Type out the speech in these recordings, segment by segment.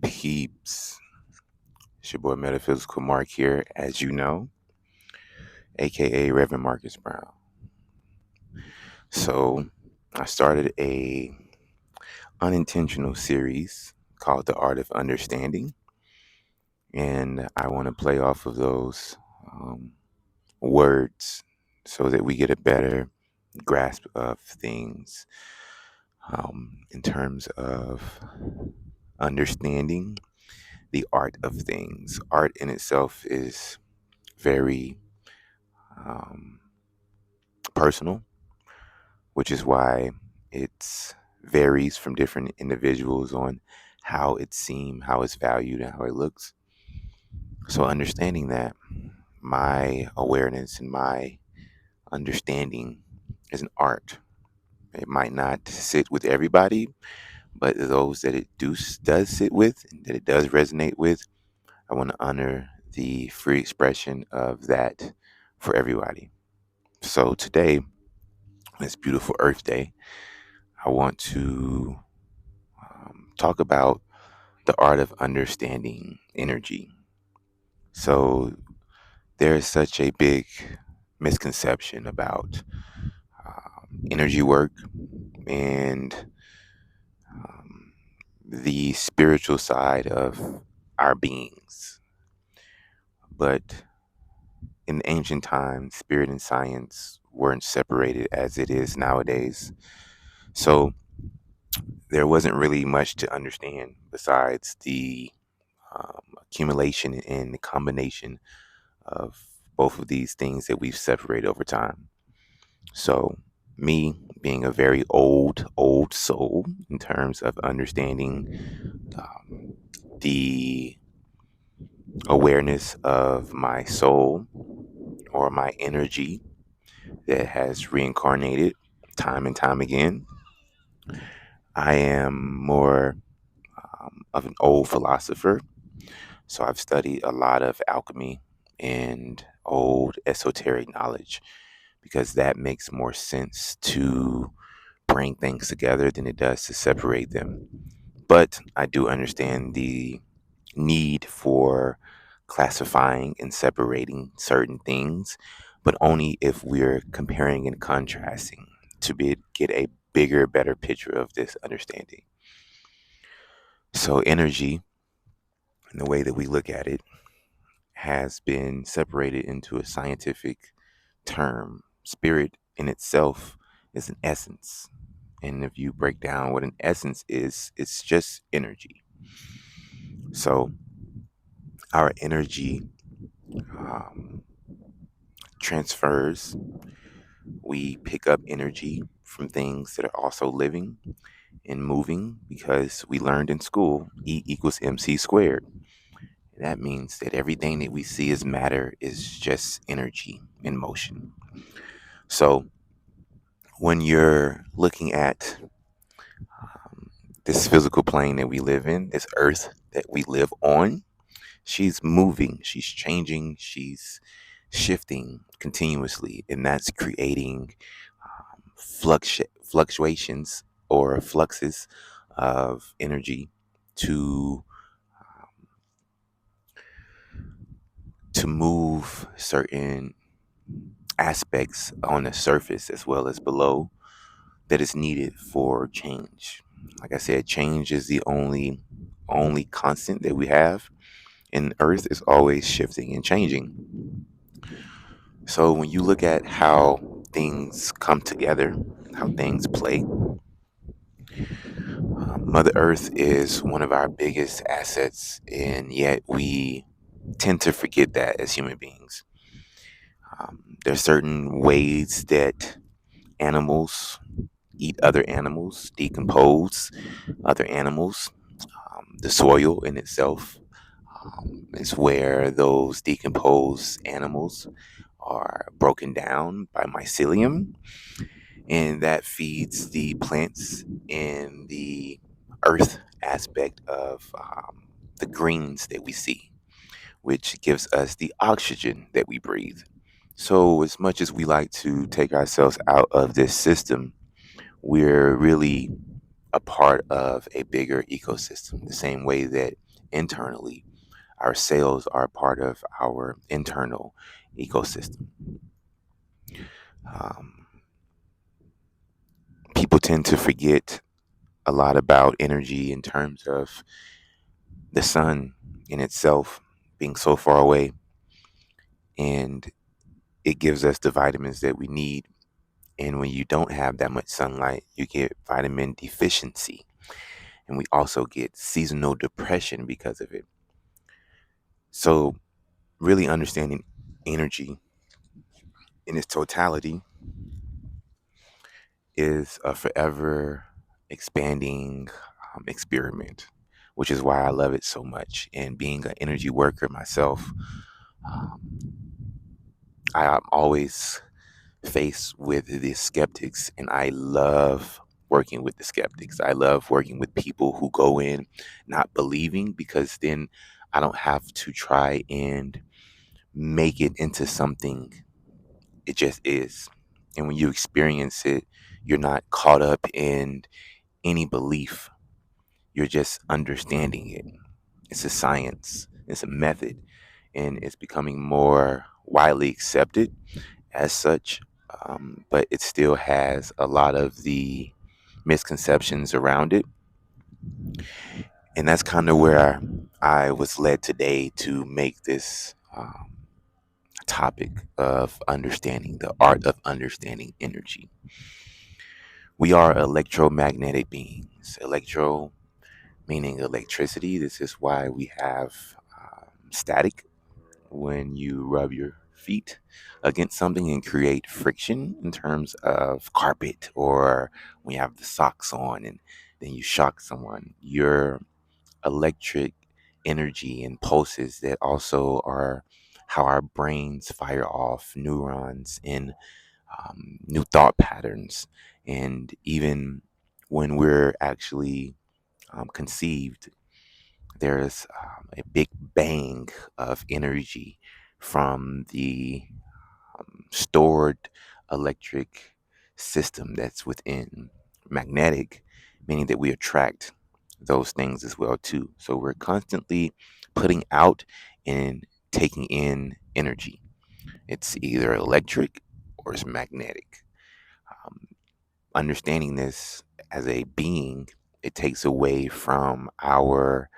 Peeps. It's your boy Metaphysical Mark here, as you know, aka Reverend Marcus Brown. So I started a unintentional series called The Art of Understanding, and I want to play off of those words so that we get a better grasp of things in terms of understanding the art of things. Art in itself is very um, personal, which is why it varies from different individuals on how it's seen, how it's valued, and how it looks. So, understanding that, my awareness and my understanding is an art. It might not sit with everybody, but those that does sit with, and that it does resonate with, I want to honor the free expression of that for everybody. So today, this beautiful Earth Day, I want to talk about the art of understanding energy. So there is such a big misconception about energy work and um, the spiritual side of our beings. But in ancient times, spirit and science weren't separated as it is nowadays. So there wasn't really much to understand besides the accumulation and the combination of both of these things that we've separated over time. So, me being a very old soul in terms of understanding the awareness of my soul or my energy that has reincarnated time and time again, I am more of an old philosopher. So I've studied a lot of alchemy and old esoteric knowledge because that makes more sense to bring things together than it does to separate them. But I do understand the need for classifying and separating certain things, but only if we're comparing and contrasting to get a bigger, better picture of this understanding. So energy, and the way that we look at it, has been separated into a scientific term. Spirit in itself is an essence. And if you break down what an essence is, it's just energy. So our energy um, transfers. We pick up energy from things that are also living and moving because we learned in school E equals MC squared. That means that everything that we see as matter is just energy in motion. So when you're looking at um, this physical plane that we live in, this earth that we live on, she's moving, she's changing, she's shifting continuously, and that's creating fluctuations or fluxes of energy to move certain aspects on the surface as well as below that is needed for change. Like I said, change is the only constant that we have, and Earth is always shifting and changing. So when you look at how things come together, how things play, Mother Earth is one of our biggest assets, and yet we tend to forget that as human beings. There are certain ways that animals eat other animals, decompose other animals. The soil in itself is where those decomposed animals are broken down by mycelium, and that feeds the plants in the earth aspect of the greens that we see, which gives us the oxygen that we breathe. So, as much as we like to take ourselves out of this system, we're really a part of a bigger ecosystem, the same way that internally our cells are part of our internal ecosystem. Um, People tend to forget a lot about energy in terms of the sun in itself being so far away, and it gives us the vitamins that we need. And when you don't have that much sunlight, you get vitamin deficiency. And we also get seasonal depression because of it. So, really understanding energy in its totality is a forever expanding experiment, which is why I love it so much. And being an energy worker myself, um, I'm always faced with the skeptics, and I love working with the skeptics. I love working with people who go in not believing, because then I don't have to try and make it into something. It just is. And when you experience it, you're not caught up in any belief. You're just understanding it. It's a science, it's a method, and it's becoming more widely accepted as such. But it still has a lot of the misconceptions around it. And that's kind of where I was led today to make this topic of understanding the art of understanding energy. We are electromagnetic beings. Electro meaning electricity. This is why we have static when you rub your feet against something and create friction in terms of carpet, or when you have the socks on and then you shock someone. Your electric energy and pulses that also are how our brains fire off neurons in new thought patterns. And even when we're actually conceived, there's a big bang of energy from the stored electric system that's within. Magnetic, meaning that we attract those things as well too. So we're constantly putting out and taking in energy. It's either electric or it's magnetic. Um, Understanding this as a being, it takes away from our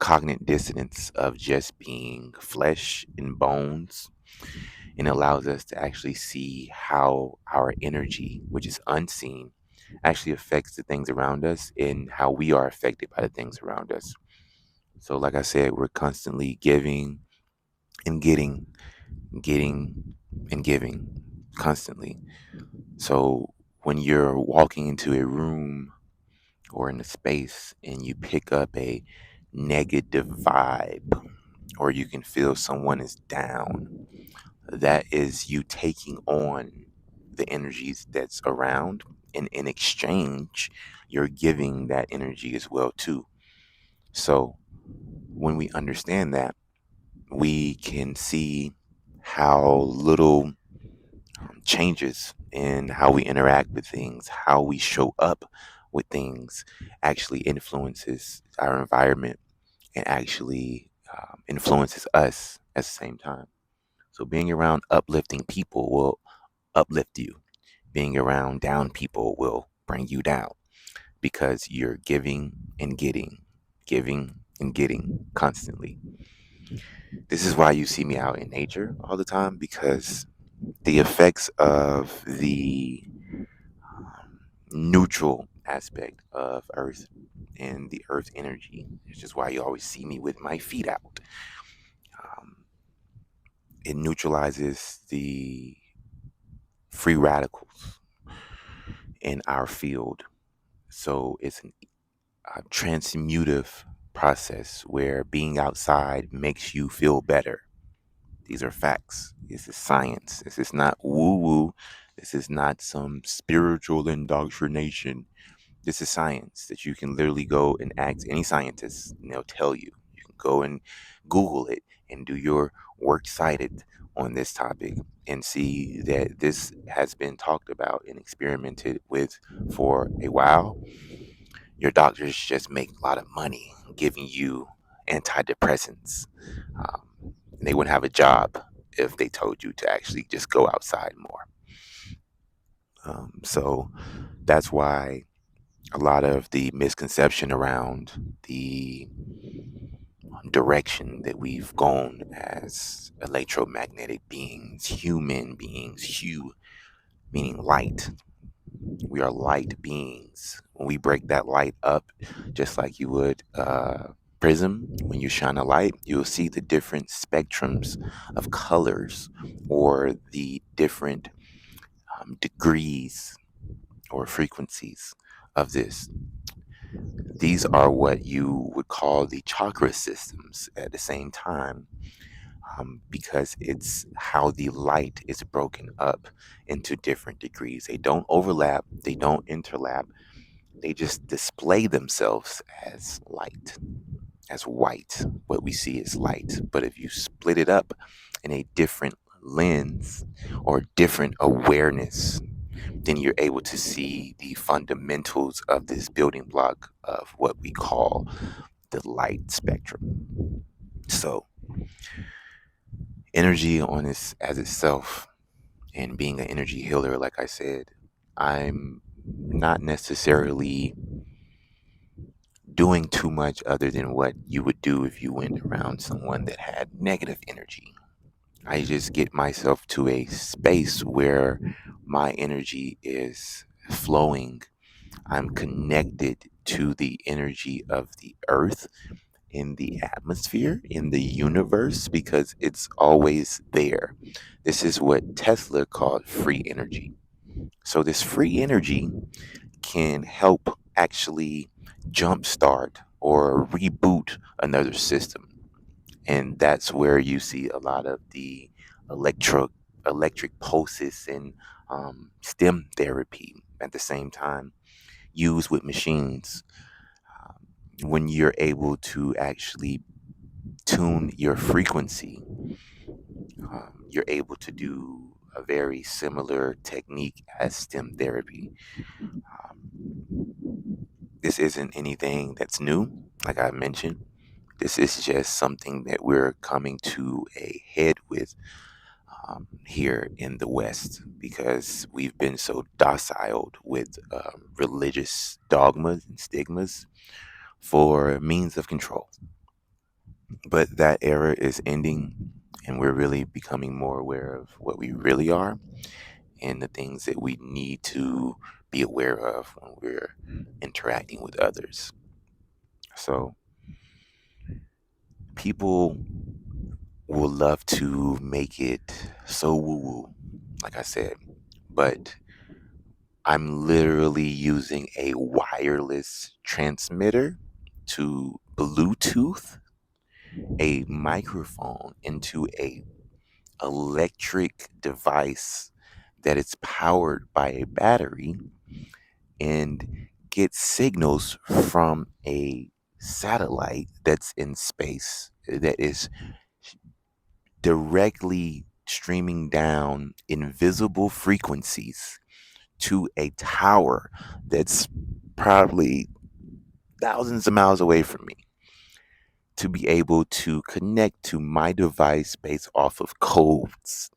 cognitive dissonance of just being flesh and bones, and allows us to actually see how our energy, which is unseen, actually affects the things around us and how we are affected by the things around us. So, like I said, we're constantly giving and getting and giving constantly. So, when you're walking into a room or in a space and you pick up a negative vibe, or you can feel someone is down, that is you taking on the energies that's around, and in exchange you're giving that energy as well too. So when we understand that, we can see how little changes in how we interact with things, how we show up with things, actually influences our environment, and actually influences us at the same time. So being around uplifting people will uplift you. Being around down people will bring you down, because you're giving and getting constantly. This is why you see me out in nature all the time, because the effects of the neutral aspect of Earth and the Earth energy, it's just why you always see me with my feet out. Um, it neutralizes the free radicals in our field. So it's a transmutive process where being outside makes you feel better. These are facts. This is science. This is not woo woo. This is not some spiritual indoctrination. This is science that you can literally go and ask any scientist and they'll tell you. You can go and Google it and do your works cited on this topic and see that this has been talked about and experimented with for a while. Your doctors just make a lot of money giving you antidepressants. And they wouldn't have a job if they told you to actually just go outside more. So that's why a lot of the misconception around the direction that we've gone as electromagnetic beings, human beings, hue meaning light. We are light beings. When we break that light up, just like you would prism, when you shine a light, you'll see the different spectrums of colors or the different degrees or frequencies of this. These are what you would call the chakra systems at the same time, because it's how the light is broken up into different degrees. They don't overlap, they don't interlap, they just display themselves as light, as white. What we see is light. But if you split it up in a different lens or different awareness, then you're able to see the fundamentals of this building block of what we call the light spectrum. So, energy on its as itself, and being an energy healer, like I said, I'm not necessarily doing too much other than what you would do if you went around someone that had negative energy. I just get myself to a space where my energy is flowing. I'm connected to the energy of the earth, in the atmosphere, in the universe, because it's always there. This is what Tesla called free energy. So, this free energy can help actually jumpstart or reboot another system. And that's where you see a lot of the electric pulses and stem therapy at the same time used with machines. When you're able to actually tune your frequency, you're able to do a very similar technique as stem therapy. This isn't anything that's new, like I mentioned. This is just something that we're coming to a head with here in the West, because we've been so docile with religious dogmas and stigmas for means of control. But that era is ending, and we're really becoming more aware of what we really are and the things that we need to be aware of when we're interacting with others. So, people will love to make it so woo woo, like I said, but I'm literally using a wireless transmitter to Bluetooth a microphone into a electric device that is powered by a battery and gets signals from a satellite that's in space that is directly streaming down invisible frequencies to a tower that's probably thousands of miles away from me, to be able to connect to my device based off of codes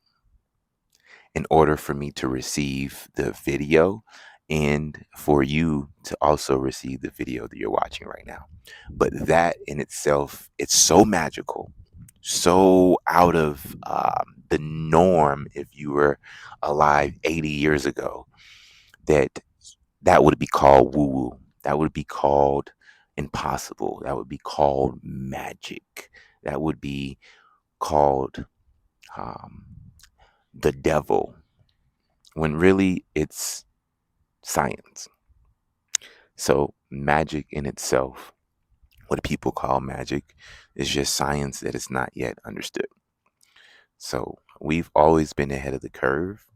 in order for me to receive the video and for you to also receive the video that you're watching right now. But that in itself, it's so magical, so out of the norm if you were alive 80 years ago, that that would be called woo woo. That would be called impossible. That would be called magic. That would be called um, the devil, when really it's science. So, magic in itself, what people call magic, is just science that is not yet understood. So, we've always been ahead of the curve.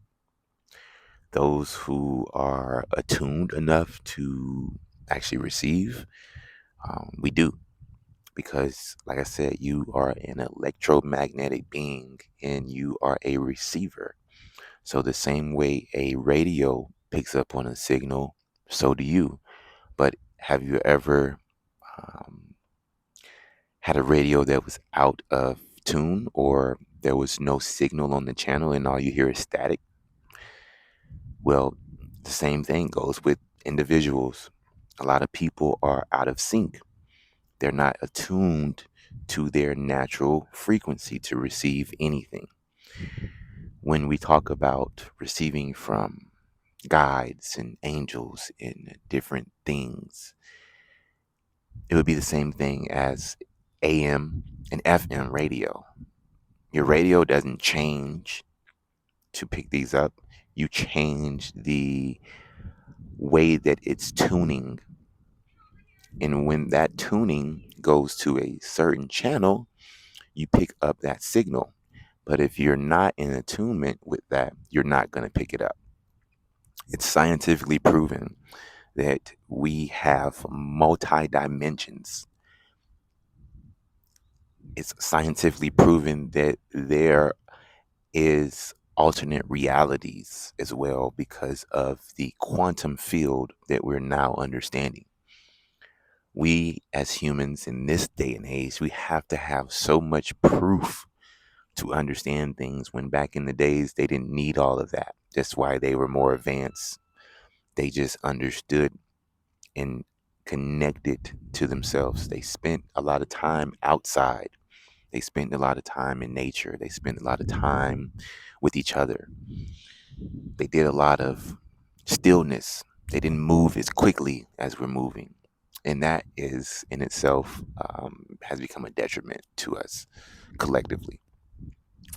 Those who are attuned enough to actually receive, we do. because, like I said, you are an electromagnetic being and you are a receiver. So, the same way a radio picks up on a signal, so do you. But have you ever um, had a radio that was out of tune, or there was no signal on the channel and all you hear is static? Well, the same thing goes with individuals. A lot of people are out of sync. They're not attuned to their natural frequency to receive anything. When we talk about receiving from guides and angels and different things, it would be the same thing as AM and FM radio. Your radio doesn't change to pick these up. You change the way that it's tuning. And when that tuning goes to a certain channel, you pick up that signal. But if you're not in attunement with that, you're not going to pick it up. It's scientifically proven that we have multi dimensions. It's scientifically proven that there is alternate realities as well because of the quantum field that we're now understanding. We as humans in this day and age, we have to have so much proof to understand things, when back in the days they didn't need all of that. That's why they were more advanced. They just understood and connected to themselves. They spent a lot of time outside. They spent a lot of time in nature. They spent a lot of time with each other. They did a lot of stillness. They didn't move as quickly as we're moving. And that is in itself has become a detriment to us collectively.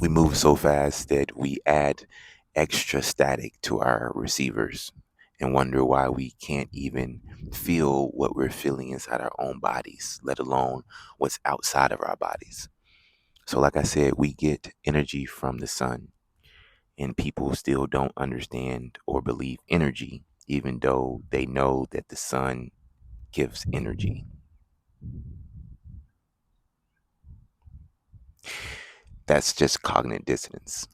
We move so fast that we add extra static to our receivers and wonder why we can't even feel what we're feeling inside our own bodies, let alone what's outside of our bodies. So, like I said, we get energy from the sun, and people still don't understand or believe energy, even though they know that the sun gives energy. That's just cognitive dissonance.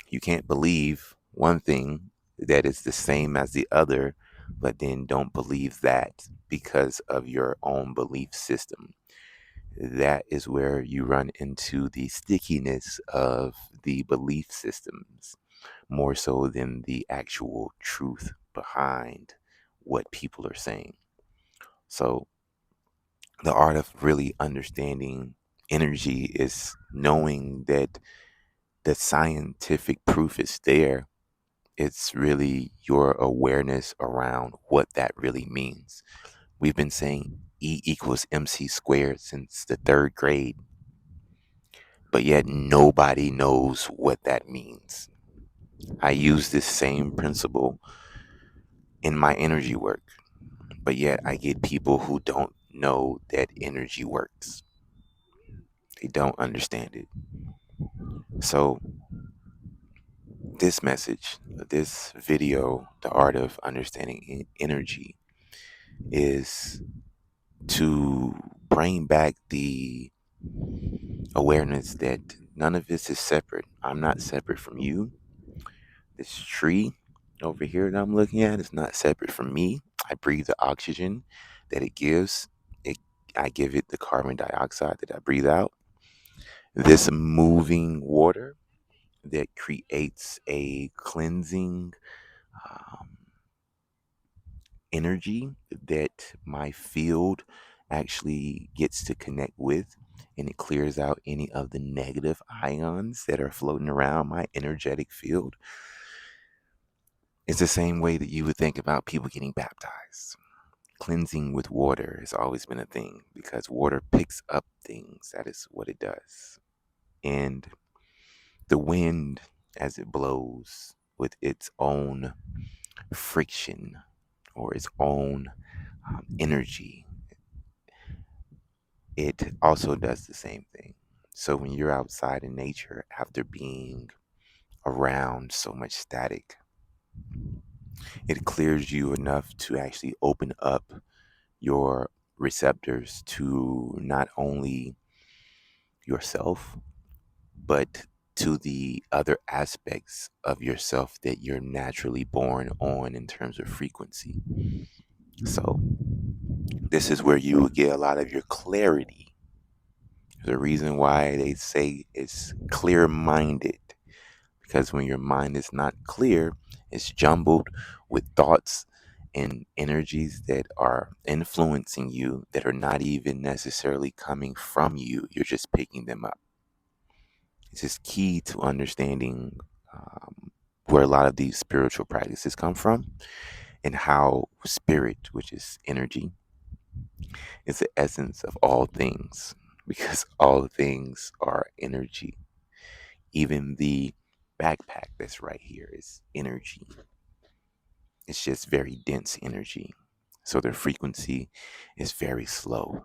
You can't believe one thing that is the same as the other, but then don't believe that because of your own belief system. That is where you run into the stickiness of the belief systems, more so than the actual truth behind what people are saying. So, the art of really understanding energy is knowing that the scientific proof is there. It's really your awareness around what that really means. We've been saying E equals MC squared since the third grade, but yet nobody knows what that means. I use this same principle in my energy work, but yet I get people who don't know that energy works. They don't understand it. So, this message, this video, The Art of Understanding Energy, is to bring back the awareness that none of this is separate. I'm not separate from you. This tree over here that I'm looking at is not separate from me. I breathe the oxygen that it gives. It, I give it the carbon dioxide that I breathe out. This moving water that creates a cleansing um, energy that my field actually gets to connect with, and it clears out any of the negative ions that are floating around my energetic field. It's the same way that you would think about people getting baptized. Cleansing with water has always been a thing because water picks up things. That is what it does. And the wind, as it blows with its own friction or its own energy, it also does the same thing. So when you're outside in nature after being around so much static, it clears you enough to actually open up your receptors to not only yourself, but to the other aspects of yourself that you're naturally born on in terms of frequency. So, this is where you will get a lot of your clarity. There's a reason why they say it's clear minded, because when your mind is not clear, it's jumbled with thoughts and energies that are influencing you that are not even necessarily coming from you. You're just picking them up. It's just key to understanding where a lot of these spiritual practices come from and how spirit, which is energy, is the essence of all things, because all things are energy. Even the backpack that's right here is energy. It's just very dense energy. So the frequency is very slow.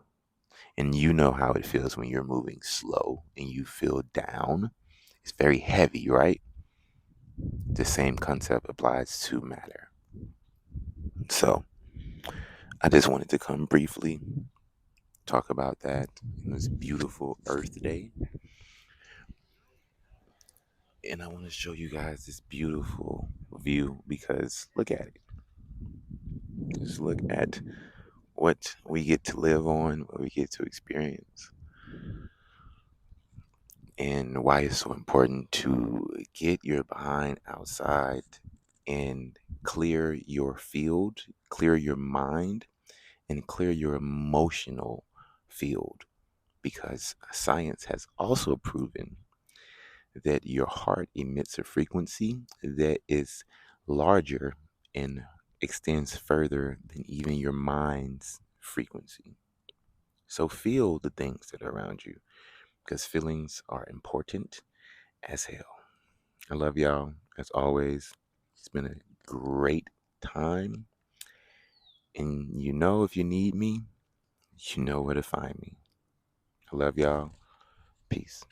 And you know how it feels when you're moving slow and you feel down. It's very heavy, right? The same concept applies to matter. So I just wanted to come briefly talk about that in this beautiful Earth Day. And I want to show you guys this beautiful view because look at it. Just look at what we get to live on, what we get to experience, and why it's so important to get your behind outside and clear your field, clear your mind, and clear your emotional field. Because science has also proven that your heart emits a frequency that is larger and extends further than even your mind's frequency. So feel the things that are around you because feelings are important as hell. I love y'all as always. It's been a great time. And you know, if you need me, you know where to find me. I love y'all. Peace.